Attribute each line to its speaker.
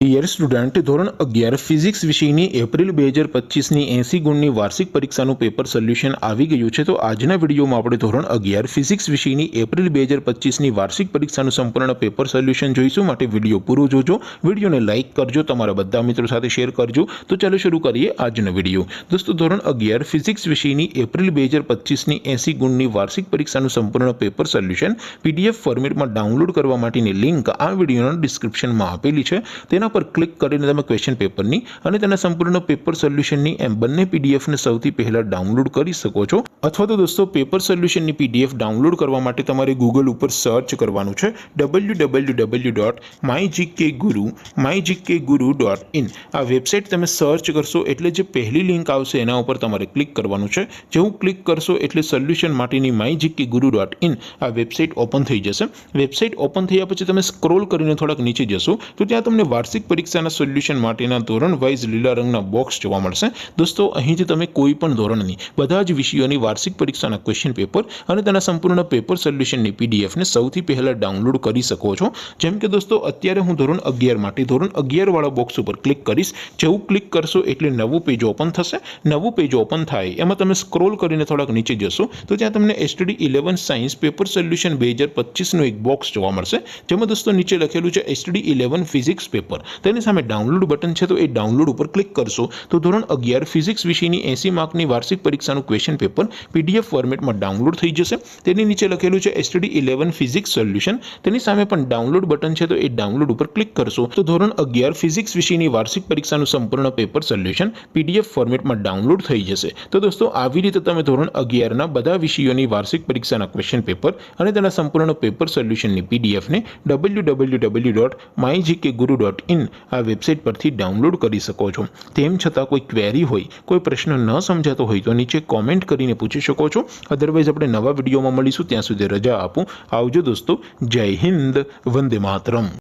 Speaker 1: Dear student, ધોરણ 11 physics વિષયની April 2025ની 80 ગુણની વાર્ષિક પરીક્ષાનું પેપર સોલ્યુશન આવી ગયું છે। તો આજના વિડીયોમાં આપણે ધોરણ 11 ફિઝિક્સ વિષયની એપ્રિલ 2025ની વાર્ષિક પરીક્ષાનું સંપૂર્ણ પેપર સોલ્યુશન જોઈશું। માટે વિડીયો પૂરો જોજો, વિડીયોને લાઇક કરજો, તમારા બધા મિત્રો સાથે શેર કરજો। તો ચાલો શરૂ કરીએ આજનો વિડીયો। દોસ્તો, ધોરણ 11 ફિઝિક્સ વિષયની એપ્રિલ 2025ની 80 ગુણની વાર્ષિક પરીક્ષાનું સંપૂર્ણ પેપર સોલ્યુશન PDF ફોર્મેટમાં ડાઉનલોડ કરવા માટેની લિંક આ વિડીયોના ડિસ્ક્રિપ્શનમાં આપેલી છે। તેના પર ક્લિક કરીને તમે ક્વેશ્ચન પેપરની અને તેના સંપૂર્ણ પેપર સોલ્યુશનની એમ બંને PDF ને સૌથી પહેલા ડાઉનલોડ કરી શકો છો। અથવા તો દોસ્તો, પેપર સોલ્યુશનની PDF ડાઉનલોડ કરવા માટે તમારે ગૂગલ ઉપર સર્ચ કરવાનું છે www.mygkguru.in। આ વેબસાઇટ તમે સર્ચ કરશો એટલે જે પહેલી લિંક આવશે એના ઉપર તમારે ક્લિક કરવાનું છે। જેવું ક્લિક કરશો એટલે સોલ્યુશન માટેની mygkguru.in આ વેબસાઇટ ઓપન થઈ જશે। વેબસાઇટ ઓપન થયા પછી તમે સ્ક્રોલ કરીને થોડાક નીચે જશો તો ત્યાં તમને વાર્ષિક પરીક્ષાના સોલ્યુશન માટેના ધોરણ વાઇઝ લીલા રંગના બોક્સ જોવા મળશે। દોસ્તો, અહીંથી તમે કોઈ પણ ધોરણની બધા જ વિષયોની વાર્ષિક પરીક્ષાના ક્વેશ્ચન પેપર અને તેના સંપૂર્ણ પેપર સોલ્યુશનની PDF ને સૌથી પહેલા ડાઉનલોડ કરી શકો છો। જેમ કે દોસ્તો, અત્યારે હું ધોરણ 11 માટે ધોરણ 11 વાળા બોક્સ ઉપર ક્લિક કરીશ। જેવું ક્લિક કરશો એટલે નવું પેજ ઓપન થશે। નવું પેજ ઓપન થાય એમાં તમે સ્ક્રોલ કરીને થોડાક નીચે જશો તો ત્યાં તમને STD 11 સાયન્સ પેપર સોલ્યુશન 2025નું એક બોક્સ જોવા મળશે, જેમાં દોસ્તો નીચે લખેલું છે STD 11 ફિઝિક્સ પેપર। તેની સામે ડાઉનલોડ બટન છે, તો એ ડાઉનલોડ ઉપર ક્લિક કરશો તો ધોરણ 11 ફિઝિક્સ વિષયની 80 માર્કની વાર્ષિક પરીક્ષાનું ક્વેશ્ચન પેપર PDF ફોર્મેટમાં ડાઉનલોડ થઈ જશે। તેની નીચે લખેલું છે STD 11 ફિઝિક્સ સોલ્યુશન, તેની સામે પણ ડાઉનલોડ બટન છે, તો એ ડાઉનલોડ ઉપર ક્લિક કરશો તો ધોરણ 11 ફિઝિક્સ વિષયની વાર્ષિક પરીક્ષાનું સંપૂર્ણ પેપર સોલ્યુશન PDF ફોર્મેટમાં ડાઉનલોડ થઈ જશે। તો દોસ્તો, આવી રીતે તમે ધોરણ 11ના બધા વિષયોની વાર્ષિક પરીક્ષાના ક્વેશ્ચન પેપર અને તેના સંપૂર્ણ પેપર સોલ્યુશનની PDF ને www.mygkguru.in આ વેબસાઇટ પરથી ડાઉનલોડ કરી શકો છો। તેમ છતાં કોઈ ક્વેરી હોય, કોઈ પ્રશ્ન ન સમજાતો હોય તો નીચે કોમેન્ટ કરીને પૂછી શકો છો। અધરવાઇઝ આપણે નવા વિડીયોમાં મળીશું, ત્યાં સુધી રજા આપું। આવજો દોસ્તો, જય હિન્દ, વંદે માતરમ।